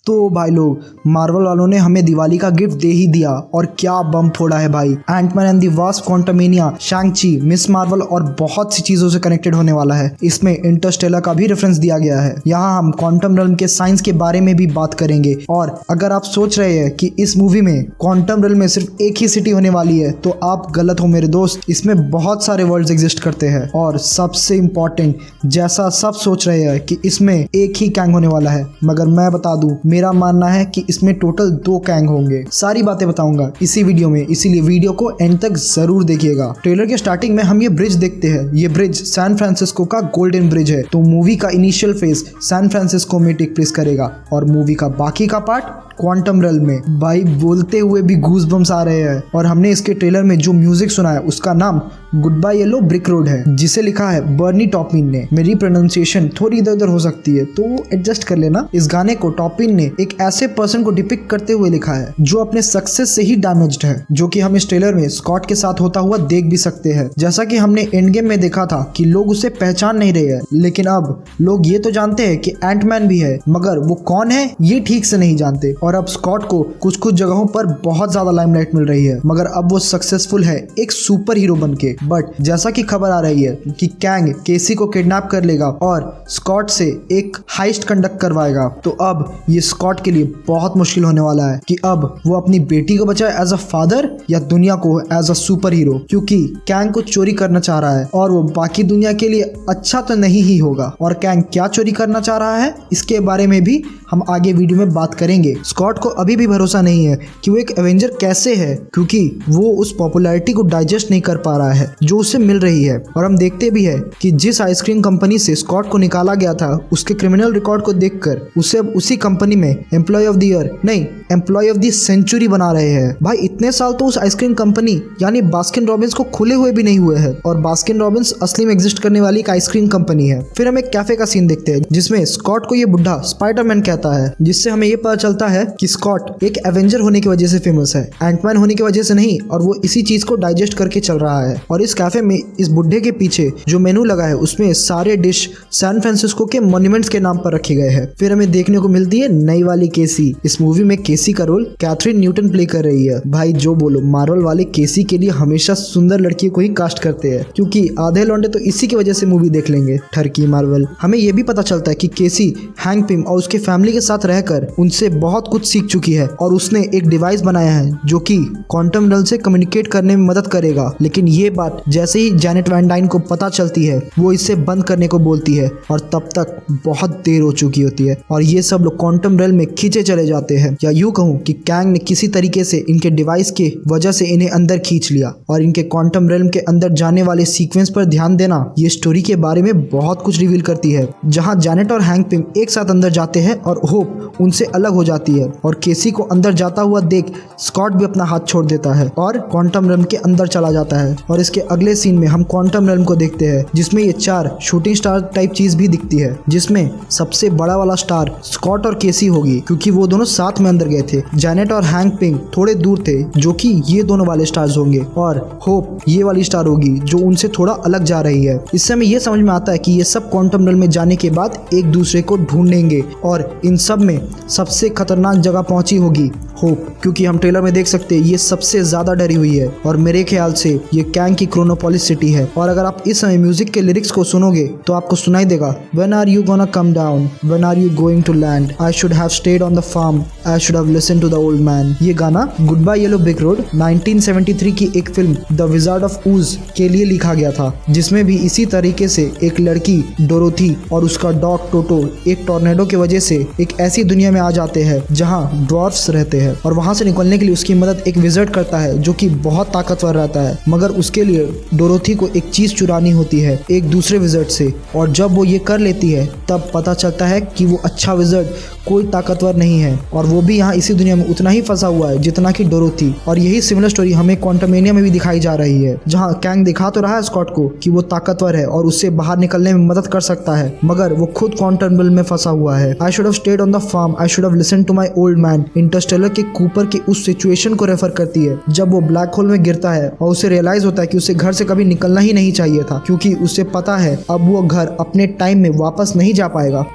तो भाई लोग, मार्वल वालों ने हमें दिवाली का गिफ्ट दे ही दिया और क्या बम फोड़ा है भाई। Ant Man and the Wasp, Quantumania, Shang Chi, Ms Marvel और बहुत सी चीजों से कनेक्टेड होने वाला है। इसमें इंटरस्टेलर का भी रेफरेंस दिया गया है। यहाँ हम क्वांटम रेल्म के साइंस के बारे में भी बात करेंगे। और अगर आप सोच रहे हैं कि इस मूवी में क्वांटम रेल्म में सिर्फ एक ही सिटी होने वाली है तो आप गलत हो मेरे दोस्त। इसमें बहुत सारे वर्ल्ड्स एग्जिस्ट करते हैं और सबसे इम्पोर्टेंट, जैसा सब सोच रहे हैं कि इसमें एक ही कैंग होने वाला है, मगर मैं बता दूं, मेरा मानना है कि इसमें टोटल 2 कैंग होंगे। सारी बातें बताऊंगा इसी वीडियो में, इसीलिए वीडियो को एंड तक जरूर देखिएगा। ट्रेलर के स्टार्टिंग में हम ये ब्रिज देखते हैं। ये ब्रिज सैन फ्रांसिस्को का गोल्डन ब्रिज है। तो मूवी का इनिशियल फेज सैन फ्रांसिस्को में टेक प्लेस करेगा और मूवी का बाकी का पार्ट क्वांटम रेल्म में। भाई बोलते हुए भी गूज बम्स आ रहे हैं। और हमने इसके ट्रेलर में जो म्यूजिक सुना है उसका नाम goodbye yellow brick road है, जिसे लिखा है बर्नी टॉपिन ने। मेरी प्रोनाउंसिएशन थोड़ी इधर उधर हो सकती है तो एडजस्ट कर लेना। इस गाने को टॉपिन ने एक ऐसे पर्सन को डिपिक्ट करते हुए लिखा है जो अपने सक्सेस से ही डैमेज्ड है, जो कि हम इस ट्रेलर में स्कॉट के साथ होता हुआ देख भी सकते हैं। जैसा कि हमने एंड गेम में देखा था कि लोग उसे पहचान नहीं रहे हैं, लेकिन अब लोग ये तो जानते हैं कि एंटमैन भी है, मगर वो कौन है ये ठीक से नहीं जानते। और अब स्कॉट को कुछ कुछ जगहों पर बहुत ज्यादा लाइमलाइट मिल रही है, मगर अब वो सक्सेसफुल है एक सुपर हीरो बन के। बट जैसा कि खबर आ रही है कि कैंग केसी को किडनैप कर लेगा और स्कॉट से एक हाइस्ट कंडक्ट करवाएगा, तो अब ये स्कॉट के लिए बहुत मुश्किल होने वाला है कि अब वो अपनी बेटी को बचाए एज अ फादर या दुनिया को एज अ सुपर हीरो, क्योंकि कैंग को चोरी करना चाह रहा है और वो बाकी दुनिया के लिए अच्छा तो नहीं ही होगा। और कैंग क्या चोरी करना चाह रहा है इसके बारे में भी हम आगे वीडियो में बात करेंगे। स्कॉट को अभी भी भरोसा नहीं है कि वो एक एवेंजर कैसे है, क्योंकि वो उस पॉपुलैरिटी को डाइजेस्ट नहीं कर पा रहा है जो उसे मिल रही है। और हम देखते भी है कि जिस आइसक्रीम कंपनी से स्कॉट को निकाला गया था, उसके क्रिमिनल रिकॉर्ड को देखकर उसे अब उसी कंपनी में एम्प्लॉय ऑफ द ईयर नहीं, एम्प्लॉय ऑफ द सेंचुरी बना रहे हैं। भाई इतने साल तो उस आइसक्रीम कंपनी यानी बास्किन रॉबिन्स को खुले हुए भी नहीं हुए हैं, और बास्किन रॉबिन्स असली में एग्जिस्ट करने वाली एक आइसक्रीम कंपनी है। फिर हम एक कैफे का सीन देखते हैं जिसमें स्कॉट को ये बुढ़ा स्पाइडरमैन कहता है, जिससे हमें ये पता चलता है कि स्कॉट एक एवेंजर होने की वजह से फेमस है, एंटमैन होने की वजह से नहीं, और वो इसी चीज को डाइजेस्ट करके चल रहा है। और इस कैफे में इस बुढ़े के पीछे जो मेनू लगा है उसमें सारे डिश सैन फ्रांसिस्को के मॉन्यूमेंट्स के नाम पर रखे गए हैं। फिर हमें देखने को मिलती है नई वाली केसी। इस मूवी में केसी का रोल कैथरीन न्यूटन प्ले कर रही है। भाई जो बोलो, मार्वल वाले केसी के लिए हमेशा सुंदर लड़कियों को ही कास्ट करते हैं, क्योंकि आधे लौंडे तो इसी की वजह से मूवी देख लेंगे। ठरकी मार्वल। हमें यह भी पता चलता है कि केसी हैंक पिम और उसके फैमिली के साथ रहकर उनसे बहुत कुछ सीख चुकी है और उसने एक डिवाइस बनाया है जो कि क्वांटम रेल्म से कम्युनिकेट करने में मदद करेगा। लेकिन ये बात जैसे ही जैनेट वैन डाइन को पता चलती है, वो इसे बंद करने को बोलती है और तब तक बहुत देर हो चुकी होती है और ये सब लोग क्वांटम रेल्म में खींचे चले जाते हैं। या यूं कहूं कि कैंग ने किसी तरीके से इनके डिवाइस के वजह से इन्हें अंदर खींच लिया। और इनके क्वांटम रेल्म के अंदर जाने वाले सीक्वेंस पर ध्यान देना ये स्टोरी के बारे में बहुत कुछ रिवील करती है, जहां जैनेट और हैंक पिम एक साथ अंदर जाते हैं और होप उनसे अलग हो जाती है। और केसी को अंदर जाता हुआ देख स्कॉट भी अपना हाथ छोड़ देता है और क्वांटम रेल्म के अंदर चला जाता है। और इसके अगले सीन में हम क्वांटम रेल्म को देखते हैं जिसमें ये 4 शूटिंग स्टार टाइप चीज भी दिखती है, जिसमें सबसे बड़ा वाला स्टार स्कॉट और केसी होगी, क्योंकि वो दोनों साथ में अंदर गए थे। जैनेट और हैंक पिंग थोड़े दूर थे, जो कि ये दोनों वाले स्टार्स होंगे, और होप ये वाली स्टार होगी जो उनसे थोड़ा अलग जा रही है। इससे हमें ये समझ में आता है कि ये सब क्वांटम रेल्म में जाने के बाद एक दूसरे को ढूंढेंगे और इन सब में सबसे खतरनाक जगह पहुंची होगी होप, क्योंकि हम ट्रेलर में देख सकते हैं ये सबसे ज्यादा डरी हुई है और मेरे ख्याल से ये कैंग की क्रोनोपोलिस सिटी है। और अगर आप इस समय म्यूजिक के लिरिक्स को सुनोगे तो आपको सुनाई देगा, When are you gonna come down? When are you going to land? I should have stayed on the farm. I should have listened to the old man. ये गाना goodbye yellow brick road 1973 की एक film the wizard of Oz के लिए लिखा गया था, जिसमें भी इसी तरीके से एक लड़की डोरोथी और उसका डॉग टोटो एक टॉर्नेडो की वजह से एक ऐसी दुनिया में आ जाते हैं जहाँ ड्वार्फ्स रहते हैं, और वहां से निकलने के लिए उसकी मदद एक विज़र्ड करता है जो कि बहुत ताकतवर रहता है। मगर उसके लिए डोरोथी को एक चीज चुरानी होती है एक दूसरे विज़र्ड से, और जब वो ये कर लेती है तब पता चलता है कि वो अच्छा विज़र्ड कोई ताकतवर नहीं है और वो भी यहाँ इसी दुनिया में उतना ही फंसा हुआ है जितना कि डोरोथी। और यही सिमिलर स्टोरी हमें क्वांटमेनिया में भी दिखाई जा रही है, जहाँ कैंग दिखा तो रहा है स्कॉट को कि वो ताकतवर है और उससे बाहर निकलने में मदद कर सकता है, मगर वो खुद क्वांटम रेल्म में फंसा हुआ है। I should have stayed on the farm, I should have listened to my old man Interstellar के कूपर की उस सिचुएशन को रेफर करती है जब वो ब्लैक होल में गिरता है और उसे रियलाइज होता है कि उसे घर से कभी निकलना ही नहीं चाहिए था, क्योंकि उसे पता है अब वो घर अपने टाइम में वापस नहीं जा पाएगा।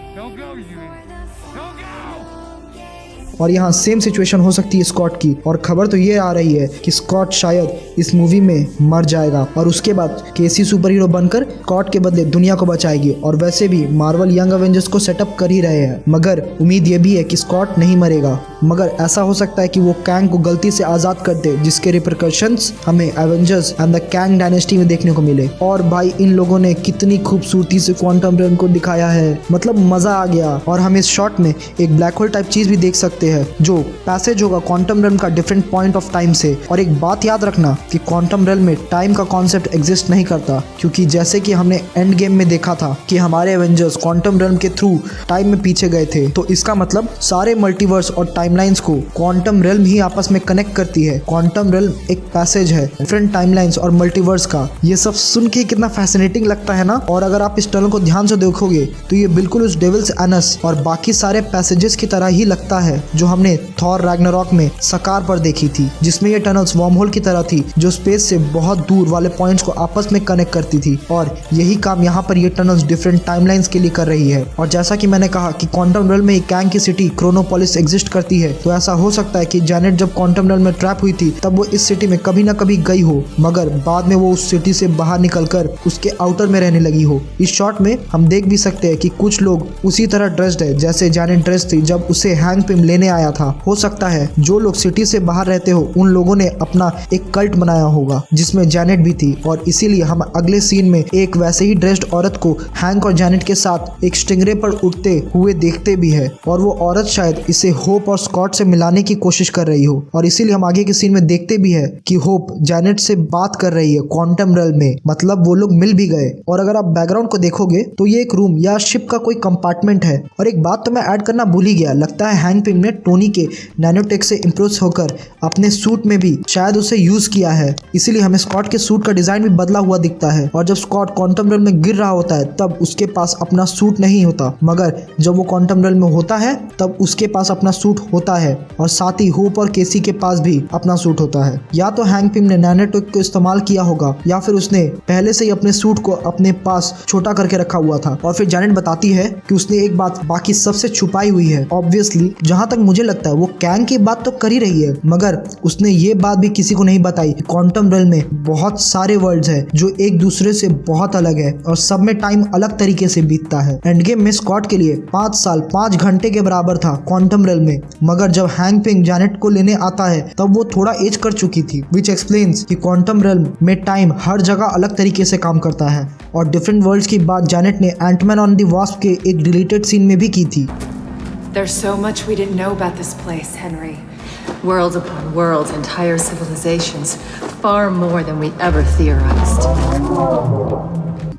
Don't go, Yui. Don't go! और यहाँ सेम सिचुएशन हो सकती है स्कॉट की, और खबर तो ये आ रही है कि स्कॉट शायद इस मूवी में मर जाएगा और उसके बाद केसी सुपर हीरो बनकर स्कॉट के बदले दुनिया को बचाएगी। और वैसे भी मार्वल यंग एवेंजर्स को सेटअप कर ही रहे हैं, मगर उम्मीद ये भी है कि स्कॉट नहीं मरेगा, मगर ऐसा हो सकता है कि वो कैंग को गलती से आज़ाद कर दे, जिसके रिपरकशंस हमें Avengers end the Kang dynasty में देखने को मिले। और भाई इन लोगों ने कितनी खूबसूरती से क्वांटम रेल्म को दिखाया है, मतलब मज़ा आ गया। और हम इस शॉट में एक ब्लैक होल टाइप चीज़ भी देख सकते हैं जो पैसेज होगा क्वांटम रेल्म का डिफरेंट पॉइंट ऑफ टाइम से। और एक बात याद रखना कि क्वांटम रेल्म में टाइम का कॉन्सेप्ट एग्जिस्ट नहीं करता, क्योंकि जैसे कि हमने एंड गेम में देखा था कि हमारे एवेंजर्स क्वांटम रेल्म के थ्रू टाइम में पीछे गए थे, तो इसका मतलब सारे मल्टीवर्स और टाइमलाइंस को क्वांटम रेल्म ही आपस में कनेक्ट करती है। क्वांटम रेल्म एक पैसेज है डिफरेंट टाइमलाइंस और मल्टीवर्स का। ये सब सुन के कितना फैसिनेटिंग लगता है ना। और अगर आप इस टनल को ध्यान से देखोगे तो ये बिल्कुल उस डेविल्स एनस और बाकी सारे पैसेजेस की तरह ही लगता है जो हमने थॉर रैग्नारॉक में सकार पर देखी थी, जिसमें ये टनल्स वार्म होल की तरह थी जो स्पेस से बहुत दूर वाले पॉइंट्स को आपस में कनेक्ट करती थी। और यही काम यहाँ पर ये टनल्स डिफरेंट टाइमलाइंस के लिए कर रही है। और जैसा कि मैंने कहा कि क्वांटम रेल्म में एक कैंग की सिटी क्रोनोपोलिस एग्जिस्ट करती है, तो ऐसा हो सकता है कि जैनेट जब क्वांटम रेल्म में ट्रैप हुई थी तब वो इस सिटी में कभी ना कभी गई हो, मगर बाद में वो उस सिटी से बाहर निकलकर उसके आउटर में रहने लगी हो। इस शॉट में हम देख भी सकते हैं कि कुछ लोग उसी तरह ड्रेस्ड है जैसे जैनेट ड्रेस थी जब उसे हैंक पिम लेने आया था। हो सकता है जो लोग सिटी से बाहर रहते हो उन लोगों ने अपना एक कल्ट बनाया होगा जिसमें जैनेट भी थी, और इसीलिए हम अगले सीन में एक वैसे ही ड्रेस्ड औरत को हैंक और जैनेट के साथ एक स्टिंगरे पर उड़ते हुए देखते भी है। और वो औरत शायद इसे होप और स्कॉट से मिलाने की कोशिश कर रही हो, और इसीलिए हम आगे के सीन में देखते भी है कि होप जैनेट से बात कर रही है क्वांटम रेल्म में, मतलब वो लोग मिल भी गए। और अगर आप बैकग्राउंड को देखोगे तो ये एक रूम या शिप का कोई कंपार्टमेंट है। और एक बात तो मैं ऐड करना भूल ही गया, लगता है हैंक पिम ने टोनी के नैनोटेक से इम्प्रेस होकर अपने सूट में भी शायद उसे यूज किया है, इसीलिए हमें स्कॉट के सूट का डिजाइन भी बदला हुआ दिखता है। और जब स्कॉट क्वांटम रेल्म में गिर रहा होता है तब उसके पास अपना सूट नहीं होता, मगर जब वो क्वांटम रेल्म में होता है तब उसके पास अपना सूट होता है, और साथ ही होप और केसी के पास भी अपना सूट होता है। या तो हैंक पिम ने नैनोटेक को इस्तेमाल किया होगा या फिर उसने पहले से ही अपने सूट को अपने पास छोटा करके रखा हुआ था। और फिर जैनेट बताती है कि उसने एक बात बाकी सबसे छुपाई हुई है। ऑब्वियसली जहां तक मुझे लगता है वो कैंग की बात तो कर ही रही है, मगर उसने ये बात भी किसी को नहीं बताई। क्वांटम रेल्म में बहुत सारे वर्ल्ड्स हैं जो एक दूसरे से बहुत अलग है और सब में टाइम अलग तरीके से बीतता है। एंड गेम में स्कॉट के लिए 5 साल 5 घंटे के बराबर था क्वांटम रेल्म में, मगर जब हैंक पिम जैनेट को लेने आता है तब वो थोड़ा एज कर चुकी थी, विच एक्सप्लेन्स कि क्वांटम रेल्म में टाइम हर जगह अलग तरीके से काम करता है। और डिफरेंट वर्ल्ड्स की बात जैनेट ने एंटमैन ऑन द वास्प के एक डिलीटेड सीन में भी की थी। There's so much we didn't know about this place, Henry. Worlds upon worlds, entire civilizations, far more than we ever theorized.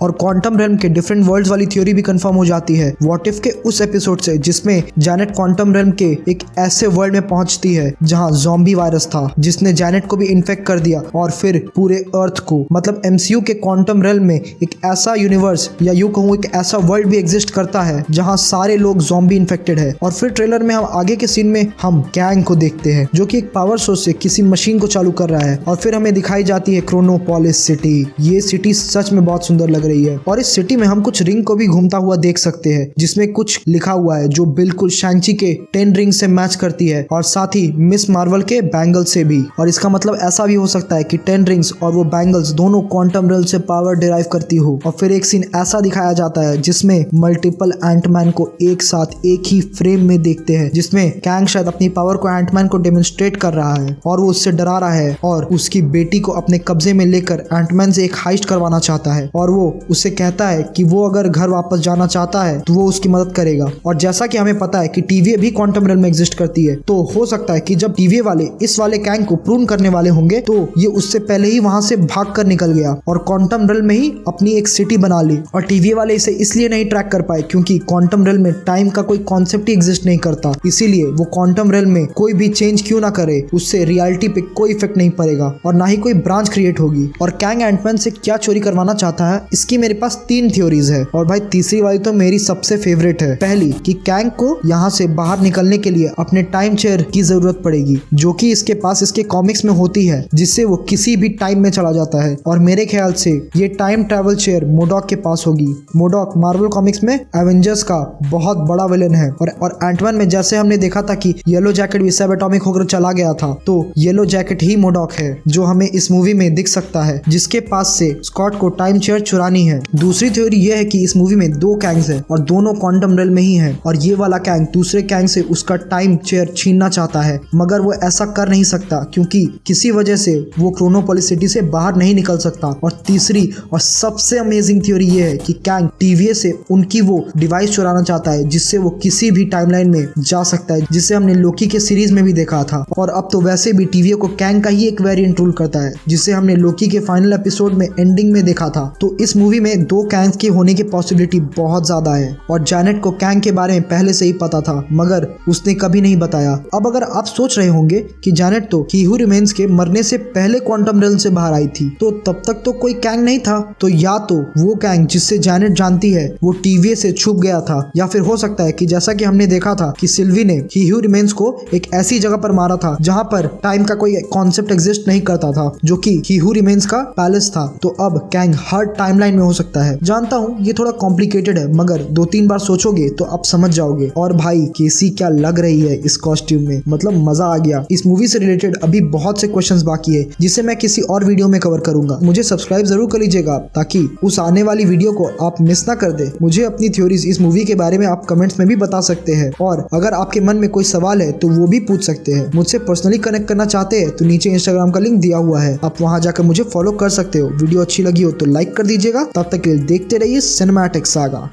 और क्वांटम रेल्म के डिफरेंट वर्ल्ड्स वाली theory भी कंफर्म हो जाती है व्हाट इफ के उस एपिसोड से, जिसमें जैनेट क्वांटम रेल्म के एक ऐसे वर्ल्ड में पहुंचती है जहां ज़ॉम्बी वायरस था जिसने जैनेट को भी इन्फेक्ट कर दिया, और फिर पूरे अर्थ को। मतलब एमसीयू के क्वांटम रेल्म में एक ऐसा यूनिवर्स या यूं कहूं एक ऐसा वर्ल्ड भी एग्जिस्ट करता है जहां सारे लोग ज़ॉम्बी इन्फेक्टेड है। और फिर ट्रेलर में हम आगे के सीन में हम कैंग को देखते हैं जो कि एक पावर सोर्स से किसी मशीन को चालू कर रहा है, और फिर हमें दिखाई जाती है क्रोनोपोलिस सिटी। ये सिटी सच में बहुत सुंदर लग रही है, और इस सिटी में हम कुछ रिंग को भी घूमता हुआ देख सकते हैं जिसमें कुछ लिखा हुआ है जो बिल्कुल शैंग-ची के 10 रिंग से मैच करती है, और साथ ही मिस मार्वल के बैंगल से भी। और इसका मतलब ऐसा भी हो सकता है कि 10 रिंग्स और वो बैंगल्स दोनों क्वांटम रेल्म से पावर डिराइव करती हो। और फिर एक सीन ऐसा दिखाया जाता है जिसमें मल्टीपल एंटमैन को एक साथ एक ही फ्रेम में देखते हैं, जिसमें कैंग शायद अपनी पावर को एंटमैन को डेमोन्स्ट्रेट कर रहा है और वो उससे डरा रहा है, और उसकी बेटी को अपने कब्जे में लेकर एंटमैन से एक हाइस्ट करवाना चाहता है, और वो उससे कहता है कि वो अगर घर वापस जाना चाहता है तो वो उसकी मदद करेगा। और जैसा कि हमें पता है कि टीवीए भी क्वांटम रेल्म में एग्जिस्ट करती है, तो हो सकता है कि जब टीवीए वाले इस वाले कैंग को प्रून करने वाले होंगे तो ये उससे पहले ही वहां से भाग कर निकल गया और क्वांटम रेल्म में ही अपनी एक सिटी बना ली। और टीवीए वाले इसे इसलिए नहीं ट्रैक कर पाए क्योंकि क्वांटम रेल्म में टाइम का कोई कॉन्सेप्ट ही एग्जिस्ट नहीं करता, इसीलिए वो क्वांटम रेल्म में कोई भी चेंज क्यों ना करे उससे रियलिटी पे कोई इफेक्ट नहीं पड़ेगा और ना ही कोई ब्रांच क्रिएट होगी। और कैंग एंटमैन से क्या चोरी करवाना चाहता है इस इसकी मेरे पास 3 थ्योरीज है और भाई तीसरी वाली तो मेरी सबसे फेवरेट है। पहली कि कैंग को यहाँ से बाहर निकलने के लिए अपने टाइम चेयर की जरूरत पड़ेगी जो कि इसके पास इसके कॉमिक्स में होती है, जिससे वो किसी भी टाइम में चला जाता है। और मेरे ख्याल से ये टाइम ट्रैवल चेयर मोडॉक के पास होगी। मोडॉक मार्वल कॉमिक्स में एवेंजर्स का बहुत बड़ा विलन है और एंटमैन में जैसे हमने देखा था कि येलो जैकेट भी सब एटॉमिक होकर चला गया था, तो येलो जैकेट ही मोडॉक है जो हमें इस मूवी में दिख सकता है, जिसके पास से स्कॉट को टाइम चेयर चुरानी है। दूसरी थ्योरी ये है कि इस मूवी में 2 कैंग्स है और दोनों क्वांटम रेल में ही है और ये वाला कैंग दूसरे कैंग से उसका टाइम चेयर छीनना चाहता है, मगर वो ऐसा कर नहीं सकता क्योंकि किसी वजह से वो क्रोनोपोलिस सिटी से बाहर नहीं निकल सकता। और तीसरी और सबसे अमेजिंग थ्योरी ये है कि कैंग टीवीएस से उनकी वो डिवाइस चुराना चाहता है जिससे वो किसी भी टाइमलाइन में जा सकता है, जिसे हमने लोकी के सीरीज में भी देखा था। और अब तो वैसे भी टीवीए को कैंग का ही एक वेरिएंट रूल करता है, जिसे हमने लोकी के फाइनल एपिसोड में एंडिंग में देखा था। तो इस मूवी में 2 कैंग्स के होने की पॉसिबिलिटी बहुत ज्यादा है और जैनेट को कैंग के बारे में पहले से ही पता था, मगर उसने कभी नहीं बताया। अब अगर आप सोच रहे होंगे कि जैनेट तो ही हू रिमेन्स के मरने से पहले क्वांटम रेल से बाहर आई थी, तो तब तक तो कोई कैंग नहीं था, तो या तो वो कैंग जिससे जैनेट जानती है वो टीवीए से छुप गया था, या फिर हो सकता है कि जैसा कि हमने देखा था कि सिल्वी ने ही हू रिमेन्स को एक ऐसी जगह पर मारा था जहां पर टाइम का कोई कॉन्सेप्ट एग्जिस्ट नहीं करता था, जो कि ही हू रिमेन्स का पैलेस था। तो अब कैंग हर टाइमलाइन में हो सकता है। जानता हूँ ये थोड़ा कॉम्प्लिकेटेड है, मगर 2-3 बार सोचोगे तो आप समझ जाओगे। और भाई केसी क्या लग रही है इस कॉस्ट्यूम में, मतलब मजा आ गया। इस मूवी से रिलेटेड अभी बहुत से क्वेश्चंस बाकी है जिसे मैं किसी और वीडियो में कवर करूंगा। मुझे सब्सक्राइब जरूर कर लीजिएगा ताकि उस आने वाली वीडियो को आप मिस ना कर दे। मुझे अपनी थ्योरीज इस मूवी के बारे में आप कमेंट्स में भी बता सकते हैं और अगर आपके मन में कोई सवाल है तो वो भी पूछ सकते हैं। मुझसे पर्सनली कनेक्ट करना चाहते हैं तो नीचे इंस्टाग्राम का लिंक दिया हुआ है, आप वहां जाकर मुझे फॉलो कर सकते हो। वीडियो अच्छी लगी हो तो लाइक कर दीजिएगा। तब तक के लिए देखते रहिए सिनेमैटिक सागा।